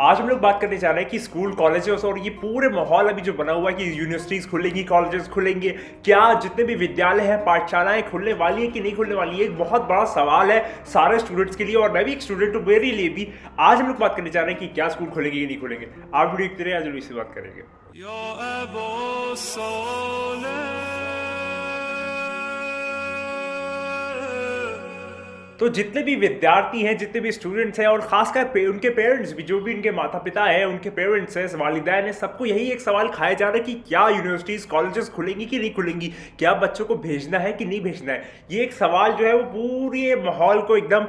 आज हम लोग बात करने जा रहे हैं कि स्कूल कॉलेजेस और ये पूरे माहौल अभी जो बना हुआ है कि यूनिवर्सिटीज खुलेंगी, कॉलेजेस खुलेंगे, क्या जितने भी विद्यालय हैं, पाठशालाएं खुलने वाली है कि नहीं खुलने वाली है, एक बहुत बड़ा सवाल है सारे स्टूडेंट्स के लिए। और मैं भी एक स्टूडेंट हूँ, मेरे लिए भी आज हम लोग बात करने जा रहे हैं कि क्या स्कूल खुलेंगे कि नहीं खुलेंगे। आप वीडियो देखते रहिए, आज हम इसी बात करेंगे। तो जितने भी विद्यार्थी हैं, जितने भी स्टूडेंट्स हैं और खासकर उनके पेरेंट्स भी, जो भी उनके माता पिता हैं, उनके पेरेंट्स हैं, वालिदैन हैं, सबको यही एक सवाल खाया जा रहा है कि क्या यूनिवर्सिटीज़ कॉलेजेस खुलेंगी कि नहीं खुलेंगी, क्या बच्चों को भेजना है कि नहीं भेजना है। ये एक सवाल जो है वो पूरे माहौल को एकदम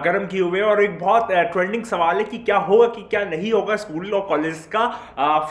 गर्म किए हुए है और एक बहुत ट्रेंडिंग सवाल है कि क्या होगा कि क्या नहीं होगा स्कूल और कॉलेज का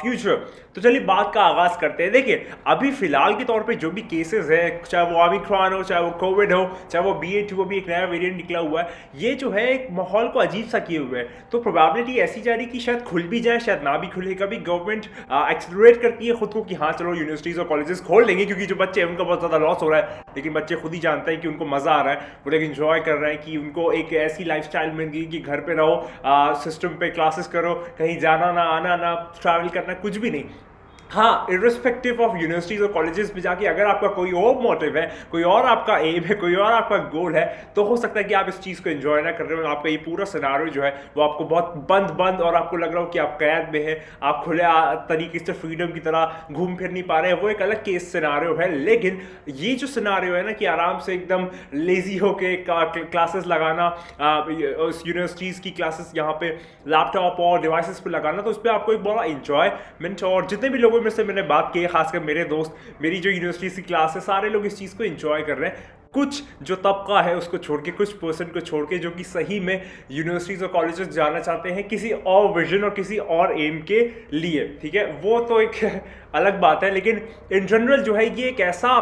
फ्यूचर। तो चलिए बात का आगाज करते हैं। देखिए, अभी फिलहाल के तौर पे जो भी केसेस है, चाहे वो ओमिक्रॉन हो, चाहे वो कोविड हो, चाहे वो BA.2 भी एक नया वेरिएंट निकला हुआ है, ये जो है एक माहौल को अजीब सा किए हुए है। तो प्रोबेबिलिटी ऐसी जा रही कि शायद खुल भी जाए, शायद ना भी खुले। कभी गवर्नमेंट एक्सलरेट करती है खुद को कि हाँ चलो यूनिवर्सिटीज और कॉलेजेस खोल लेंगे क्योंकि जो बच्चे हैं उनका बहुत ज़्यादा लॉस हो रहा है, लेकिन बच्चे खुद ही जानते हैं कि उनको मज़ा आ रहा है, वो लोग इंजॉय कर रहे हैं कि उनको एक ऐसी लाइफस्टाइल मिल गई कि घर पे रहो, सिस्टम पे क्लासेस करो, कहीं जाना ना आना ना ट्रैवल करना, कुछ भी नहीं। हाँ, इर्रिस्पेक्टिव ऑफ यूनिवर्सिटीज़ और कॉलेजेस में जाके अगर आपका कोई और मोटिव है, कोई और आपका एम है, कोई और आपका गोल है, तो हो सकता है कि आप इस चीज़ को एंजॉय ना कर रहे हो। आपका ये पूरा सिनारियो जो है वो आपको बहुत बंद बंद और आपको लग रहा हो कि आप कैद में हैं, आप खुले तरीके से फ्रीडम की तरह घूम फिर नहीं पा रहे हैं, वो एक अलग केस सिनारियो है। लेकिन ये जो सिनारियो है ना कि आराम से एकदम लेजी होके क्लासेस लगाना, यूनिवर्सिटीज़ की क्लासेस यहाँ पे लैपटॉप और डिवाइसेस पे लगाना, तो उस पर आपको एक बड़ा इंजॉयमेंट। और जितने भी लोगों में से मैंने बात की है, खासकर मेरे दोस्त, मेरी जो यूनिवर्सिटी की क्लास है, सारे लोग इस चीज़ को एंजॉय कर रहे हैं। कुछ जो तबका है उसको छोड़ के, कुछ पर्सन को छोड़ के, जो कि सही में यूनिवर्सिटीज़ और कॉलेजेस जाना चाहते हैं किसी और विजन और किसी और एम के लिए, ठीक है, वो तो एक अलग बात है। लेकिन इन जनरल जो है ये एक ऐसा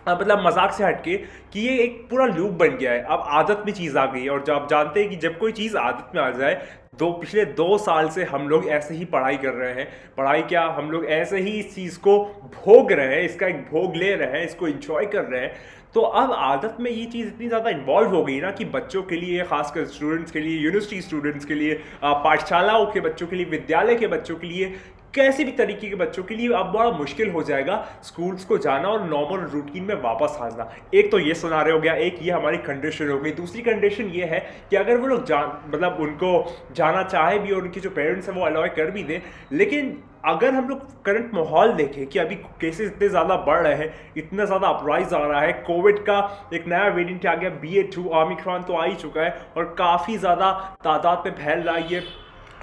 मतलब मजाक से हटके कि ये एक पूरा लूप बन गया है। अब आदत में चीज़ आ गई है और जब आप जानते हैं कि जब कोई चीज़ आदत में आ जाए, पिछले 2 साल से हम लोग ऐसे ही पढ़ाई कर रहे हैं, पढ़ाई क्या, हम लोग ऐसे ही इस चीज़ को भोग रहे हैं, इसका एक भोग ले रहे हैं, इसको इंजॉय कर रहे हैं। तो अब आदत में ये चीज़ इतनी ज़्यादा इन्वॉल्व हो गई ना कि बच्चों के लिए, खासकर स्टूडेंट्स के लिए, यूनिवर्सिटी स्टूडेंट्स के लिए, पाठशालाओं के बच्चों के लिए, विद्यालय के बच्चों के लिए, कैसे भी तरीके के बच्चों के लिए अब बड़ा मुश्किल हो जाएगा स्कूल्स को जाना और नॉर्मल रूटीन में वापस आना। एक तो ये सिनारियो हो गया, एक ये हमारी कंडीशन हो गई। दूसरी कंडीशन ये है कि अगर वो लोग मतलब उनको जाना चाहे भी और उनके जो पेरेंट्स हैं वो अलाउ कर भी दें, लेकिन अगर हम लोग करंट माहौल देखें कि अभी केसेस इतने ज़्यादा बढ़ रहे हैं, इतना ज़्यादा अपराइज आ रहा है, कोविड का एक नया वेरिएंट आ गया, BA.2 ओमिक्रॉन तो आ ही चुका है और काफ़ी ज़्यादा तादाद में फैल रहा है। ये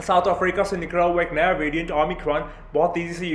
साउथ अफ्रीका से निकला हुआ एक नया वेरिएंट ओमिक्रॉन बहुत तेज़ी से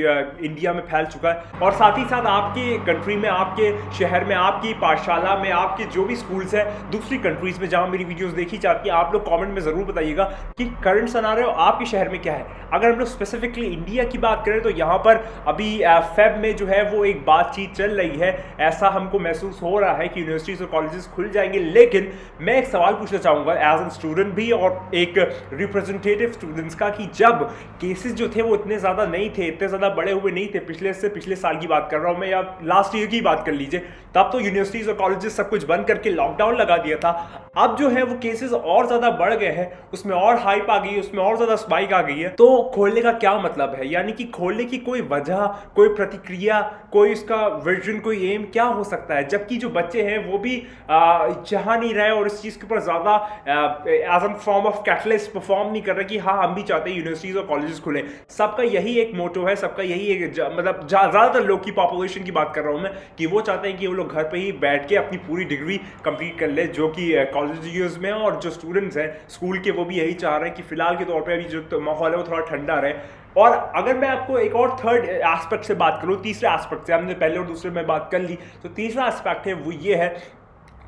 इंडिया में फैल चुका है। और साथ ही साथ आपकी कंट्री में, आपके शहर में, आपकी पाठशाला में, आपके जो भी स्कूल्स हैं दूसरी कंट्रीज़ में जहाँ मेरी वीडियोस देखी जाती है, आप लोग कमेंट में ज़रूर बताइएगा कि करंट सिनेरियो आपके शहर में क्या है। अगर हम लोग स्पेसिफिकली इंडिया की बात करें तो यहाँ पर अभी फेब में जो है वो एक बातचीत चल रही है, ऐसा हमको महसूस हो रहा है कि यूनिवर्सिटीज़ और कॉलेजेस खुल जाएंगे। लेकिन मैं एक सवाल पूछना चाहूँगा एज एन स्टूडेंट भी और एक रिप्रेजेंटेटिव स्टूडेंट्स का, कि जब केसेस जो थे वो इतने ज़्यादा नहीं थे, इतने ज़्यादा बड़े हुए नहीं थे, पिछले साल की बात कर रहा हूँ मैं, या लास्ट ईयर की बात कर लीजिए, तब तो यूनिवर्सिटीज़ और कॉलेजेस सब कुछ बंद करके लॉकडाउन लगा दिया था। अब जो है वो केसेस और ज़्यादा बढ़ गए हैं, उसमें और हाइप आ गई है, उसमें और ज़्यादा स्पाइक आ गई है। तो खोलने का क्या मतलब है, यानी कि खोलने की कोई वजह, कोई प्रतिक्रिया, कोई इसका विजन, कोई एम क्या हो सकता है, जबकि जो बच्चे हैं वो भी चाह नहीं रहे और इस चीज़ के ऊपर ज़्यादा as an form of catalyst perform नहीं कर रहे कि हाँ हम भी चाहते हैं यूनिवर्सिटीज़ और कॉलेजेस खुले। सबका यही एक मोटो है, सबका यही एक मतलब ज़्यादातर लोग की पॉपुलेशन की बात कर रहा हूँ मैं, कि वो चाहते हैं कि वो लोग घर पे ही बैठ के अपनी पूरी डिग्री कंप्लीट कर ले, जो कि कॉलेज में, और जो स्टूडेंट्स हैं स्कूल के वो भी यही चाह रहे हैं कि फिलहाल के तौर पे अभी जो माहौल है वो थोड़ा ठंडा रहे। और अगर मैं आपको एक और थर्ड एस्पेक्ट से बात करूँ, तीसरे एस्पेक्ट से, हमने पहले और दूसरे में बात कर ली, तो तीसरा एस्पेक्ट है वो ये है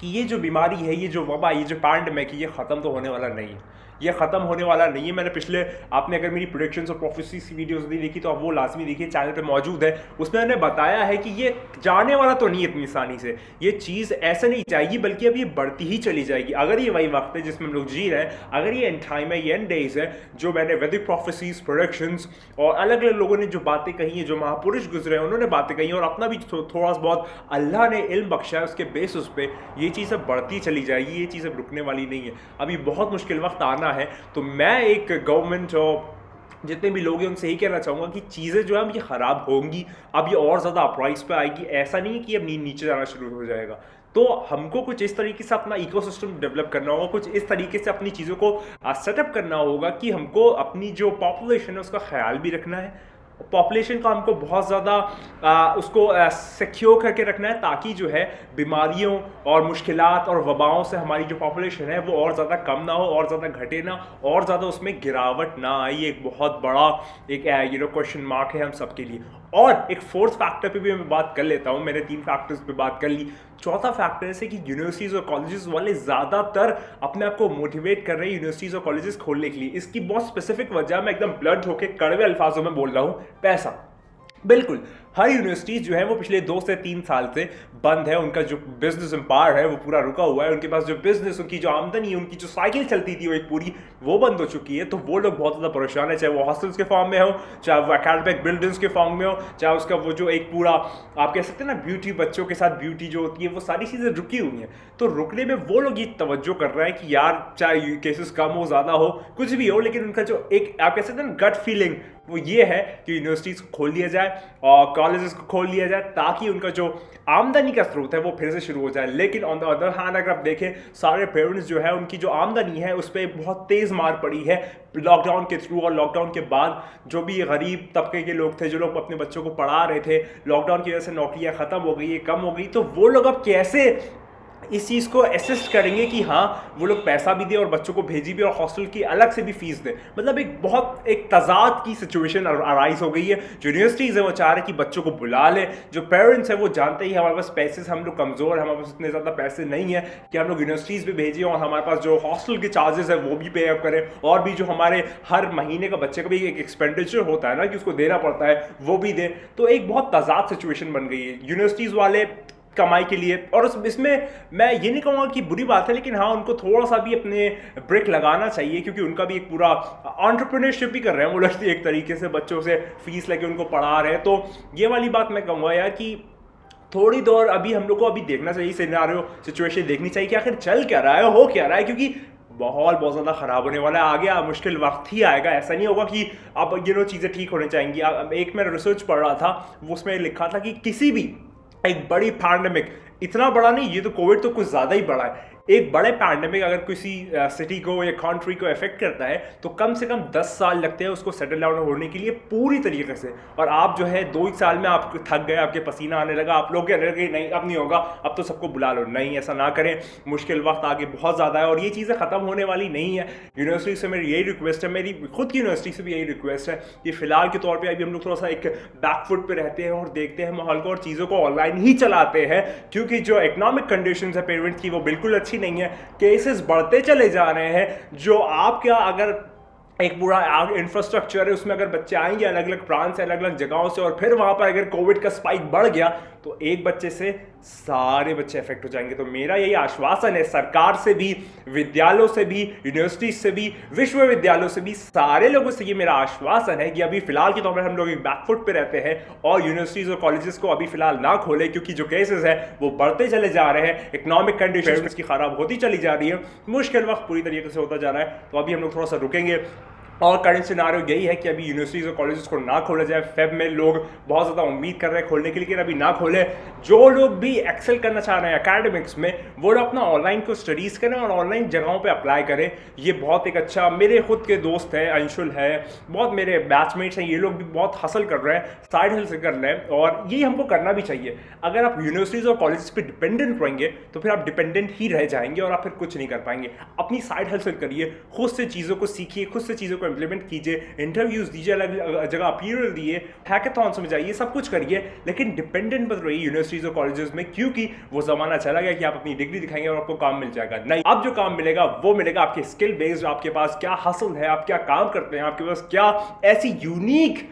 कि ये जो बीमारी है, ये जो वबा, ये जो पैंडेमिक है, ये ख़त्म तो होने वाला नहीं है, ये ख़त्म होने वाला नहीं है। मैंने पिछले, आपने अगर मेरी प्रेडिक्शंस और प्रोफेसीज की वीडियोस नहीं देखी तो आप वो लाजमी देखिए, चैनल पे मौजूद है। उसमें मैंने बताया है कि ये जाने वाला तो नहीं है इतनी आसानी से, ये चीज़ ऐसे नहीं जाएगी, बल्कि अब ये बढ़ती ही चली जाएगी। अगर ये वही वक्त है जिसमें हम लोग जी रहे हैं, अगर ये एंड टाइम है, ये एंड डेज है, जो मैंने वैदिक प्रोफेसीज, प्रोडक्शंस और अलग अलग लोगों ने जो बातें कही हैं, जो महापुरुष गुजरे हैं उन्होंने बातें कही हैं, और अपना भी थोड़ा बहुत अल्लाह ने इल्म बख्शा है, उसके बेसिस पे ये चीज़ अब बढ़ती चली जाएगी, ये चीज़ अब रुकने वाली नहीं है। अभी बहुत मुश्किल वक्त आना है। तो मैं एक गवर्नमेंट और जितने भी लोग हैं उनसे यही कहना चाहूँगा कि चीज़ें जो है अब ये ख़राब होंगी, अब ये और ज़्यादा प्राइस पे आएगी। ऐसा नहीं है कि अब नीचे जाना शुरू हो जाएगा। तो हमको कुछ इस तरीके से अपना इकोसिस्टम डेवलप करना होगा, कुछ इस तरीके से अपनी चीज़ों को सेटअप करना होगा कि हमको अपनी जो पॉपुलेशन है उसका ख्याल भी रखना है। पॉपुलेशन का हमको बहुत ज़्यादा उसको सिक्योर करके रखना है, ताकि जो है बीमारियों और मुश्किलात और वबाओं से हमारी जो पॉपुलेशन है वो और ज़्यादा कम ना हो, और ज़्यादा घटे ना, और ज़्यादा उसमें गिरावट ना आई। एक बहुत बड़ा एक क्वेश्चन मार्क है हम सबके लिए। और एक फोर्थ फैक्टर पे भी मैं बात कर लेता हूँ, मैंने 3 फैक्टर्स पे बात कर ली। चौथा फैक्टर है कि यूनिवर्सिटीज़ और कॉलेजेस वाले ज़्यादातर अपने आप को मोटिवेट कर रहे हैं यूनिवर्सिटीज़ और कॉलेजेस खोलने के लिए। इसकी बहुत स्पेसिफिक वजह मैं एकदम ब्लंट होकर कड़वे अल्फाजों में बोल रहा हूँ, पैसा। बिल्कुल, हर यूनिवर्सिटीज जो है वो पिछले 2 से 3 साल से बंद है। उनका जो बिजनेस एम्पायर है वो पूरा रुका हुआ है। उनके पास जो बिजनेस, उनकी जो आमदनी है, उनकी जो साइकिल चलती थी वो एक पूरी, वो बंद हो चुकी है। तो वो लोग बहुत ज़्यादा परेशान है, चाहे वो हॉस्टल्स के फॉर्म में हो, चाहे वो एकेडमिक बिल्डिंग्स के फॉर्म में हो, चाहे उसका वो जो एक पूरा आप कह सकते हैं ना ब्यूटी, बच्चों के साथ ब्यूटी जो होती है, वो सारी चीज़ें रुकी हुई हैं। तो रुकने में वो लोग ये तवज्जो कर रहे हैं कि यार चाहे केसेस कम हो, ज़्यादा हो, कुछ भी हो, लेकिन उनका जो एक आप कह सकते हैं ना गट फीलिंग, वो ये है कि यूनिवर्सिटीज़ को खोल दिया जाए और कॉलेजेस को खोल दिया जाए, ताकि उनका जो आमदनी का स्रोत है वो फिर से शुरू हो जाए। लेकिन ऑन द अदर हैंड अगर आप देखें, सारे पेरेंट्स जो है उनकी जो आमदनी है उस पर बहुत तेज़ मार पड़ी है लॉकडाउन के थ्रू। और लॉकडाउन के बाद जो भी गरीब तबके के लोग थे, जो लोग अपने बच्चों को पढ़ा रहे थे, लॉकडाउन की वजह से नौकरियां ख़त्म हो गई, कम हो गई, तो वो लोग अब कैसे इस चीज़ को असिस्ट करेंगे कि हाँ वो लोग पैसा भी दे और बच्चों को भेजी भी और हॉस्टल की अलग से भी फीस दे। मतलब एक बहुत एक तजाद की सिचुएशन अराइज हो गई है। जो यूनिवर्सिटीज़ है वो चाह रहे कि बच्चों को बुला ले, जो पेरेंट्स है वो जानते ही हमारे पास पैसे से हम लोग कमज़ोर हैं, हमारे पास इतने ज़्यादा पैसे नहीं है कि हम लोग यूनिवर्सिटीज़ में भेजें और हमारे पास जो हॉस्टल के चार्जेस है वो भी पे अप करें, और भी जो हमारे हर महीने का बच्चे का भी एक एक्सपेंडिचर होता है ना कि उसको देना पड़ता है, वो भी दे। तो एक बहुत तजाद सिचुएशन बन गई है यूनिवर्सिटीज़ वाले कमाई के लिए। और इसमें मैं ये नहीं कहूँगा कि बुरी बात है, लेकिन हाँ उनको थोड़ा सा भी अपने ब्रेक लगाना चाहिए, क्योंकि उनका भी एक पूरा एंटरप्रेन्योरशिप भी कर रहे हैं वो लोग एक तरीके से, बच्चों से फीस लेके उनको पढ़ा रहे हैं। तो ये वाली बात मैं कहूँगा यार कि थोड़ी देर अभी हम लोग को अभी देखना चाहिए, सिनेरियो सिचुएशन देखनी चाहिए कि आखिर चल क्या रहा है, हो क्या रहा है, क्योंकि माहौल बहुत ज़्यादा ख़राब होने वाला है। आगे मुश्किल वक्त ही आएगा, ऐसा नहीं होगा कि अब चीज़ें ठीक होने चाहेंगी। एक मैं रिसर्च पढ़ रहा था, वो उसमें लिखा था कि किसी भी एक बड़ी पैंडेमिक, इतना बड़ा नहीं, ये तो कोविड तो कुछ ज़्यादा ही बड़ा है, एक बड़े पैंडेमिक अगर किसी सिटी को या कंट्री को इफेक्ट करता है तो कम से कम 10 साल लगते हैं उसको सेटल डाउन होने के लिए पूरी तरीके से। और आप जो है 2 साल में आप थक गए, आपके पसीना आने लगा, आप लोग कहने लगे नहीं अब नहीं होगा, अब तो सबको बुला लो। नहीं, ऐसा ना करें, मुश्किल वक्त आगे बहुत ज़्यादा है और ये चीज़ें ख़त्म होने वाली नहीं है। यूनिवर्सिटी से मेरी यही रिक्वेस्ट है, मेरी खुद की यूनिवर्सिटी से भी यही रिक्वेस्ट है कि फ़िलहाल के तौर पर अभी हम लोग थोड़ा सा एक बैकफुट पर रहते हैं और देखते हैं माहौल को और चीज़ों को ऑनलाइन ही चलाते हैं, क्योंकि जो इकोनॉमिक कंडीशन है पेरेंट्स की वो बिल्कुल अच्छी नहीं है। केसेस बढ़ते चले जा रहे हैं। जो आप क्या अगर एक पूरा इंफ्रास्ट्रक्चर है उसमें अगर बच्चे आएंगे अलग अलग प्रांत से, अलग अलग जगहों से, और फिर वहां पर अगर कोविड का स्पाइक बढ़ गया तो एक बच्चे से सारे बच्चे इफेक्ट हो जाएंगे। तो मेरा यही आश्वासन है सरकार से भी, विद्यालयों से भी, यूनिवर्सिटी से भी, विश्वविद्यालयों से भी, सारे लोगों से ये मेरा आश्वासन है कि अभी फिलहाल के तौर पर हम लोग एक बैकफुट पे रहते हैं और यूनिवर्सिटीज और कॉलेजेस को अभी फिलहाल ना खोले, क्योंकि जो केसेस है वो बढ़ते चले जा रहे हैं, इकोनॉमिक कंडीशन की खराब होती चली जा रही है, मुश्किल वक्त पूरी तरीके से होता जा रहा है। तो अभी हम लोग थोड़ा सा रुकेंगे और करंट सिनारियो यही है कि अभी यूनिवर्सिटीज़ और कॉलेजेस को ना खोला जाए। फेब में लोग बहुत ज़्यादा उम्मीद कर रहे हैं खोलने के लिए, लेकिन अभी ना खोले। जो लोग भी एक्सेल करना चाह रहे हैं एकेडमिक्स में, वो लोग अपना ऑनलाइन को स्टडीज़ करें और ऑनलाइन जगहों पे अप्लाई करें। ये बहुत एक अच्छा, मेरे खुद के दोस्त हैं, अंशुल है, बहुत मेरे बैचमेट्स हैं, ये लोग भी बहुत हसल कर रहे हैं, साइड हसल कर रहे हैं, और ये हमको करना भी चाहिए। अगर आप यूनिवर्सिटीज़ और कॉलेजेस पर डिपेंडेंट रहेंगे तो फिर आप डिपेंडेंट ही रह जाएंगे और आप फिर कुछ नहीं कर पाएंगे। अपनी साइड हसल करिए, खुद से चीज़ों को सीखिए, खुद से चीज़ों को इंप्लीमेंट कीजिए, इंटरव्यूज दीजिए, अलग जगह अपीयरल दिए, हैकाथॉन्स में जाइए, सब कुछ करिए, लेकिन डिपेंडेंट मत रहिए यूनिवर्सिटीज और कॉलेजेस में, क्योंकि वो जमाना चला गया कि आप अपनी डिग्री दिखाएंगे और आपको काम मिल जाएगा। नहीं, अब जो काम मिलेगा वो मिलेगा आपके स्किल बेस्ड, आपके पास क्या हासिल है, आप क्या काम करते हैं, आपके पास क्या ऐसी यूनिक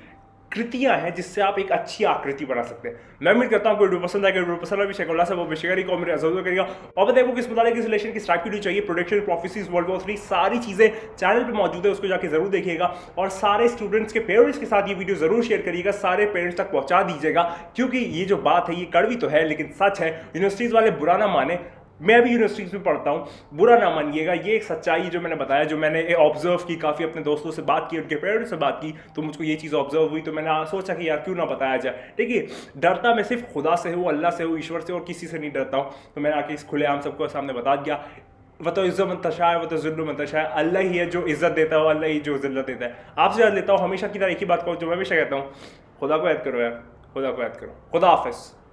कृतियां हैं जिससे आप एक अच्छी आकृति बना सकते हैं। मैं उम्मीद करता हूँ वीडियो पसंद आएगा, वीडियो पसंद भी शेयर से वो विशेषकर को मेरे जरूर करेगा। और बताइए किस मुताबिक किस रिलेशन की स्ट्राइप वीडियो चाहिए, प्रोडक्शन, प्रोफेसीज, वर्ल्ड वॉर 3, सारी चीजें चैनल पे मौजूद है, उसको जाके जरूर देखिएगा। और सारे स्टूडेंट्स के पेरेंट्स के साथ ये वीडियो जरूर शेयर करिएगा, सारे पेरेंट्स तक पहुंचा दीजिएगा, क्योंकि ये जो बात है ये कड़वी तो है लेकिन सच है। यूनिवर्सिटीज वाले बुरा ना माने, मैं भी यूनिवर्सिटीज़ में पढ़ता हूँ, बुरा ना मानिएगा, ये एक सच्चाई जो मैंने बताया, जो मैंने ऑब्जर्व की, काफ़ी अपने दोस्तों से बात की, उनके पेरेंट्स से बात की, तो मुझको ये चीज़ ऑब्जर्व हुई, तो मैंने सोचा कि यार क्यों ना बताया जाए। देखिए, डरता मैं सिर्फ खुदा से हूँ, अल्लाह से हूँ, ईश्वर से, और किसी से नहीं डरता हूँ। तो मैंने आके इस खुलेआम सबको सामने बता दिया। वह तो इज़्ज़त मंतशा है, वह तो जुल्म मंतशा है, अल्लाह ही है जो इज़्ज़त देता है, अल्लाह ही जो ज़िल्लत देता है। आपसे याद लेता हूँ हमेशा की तरह एक ही बात कहूँ जो मैं हमेशा कहता हूँ, खुदा को याद करो यार, खुदा को याद करो। खुदा हाफ़िज़।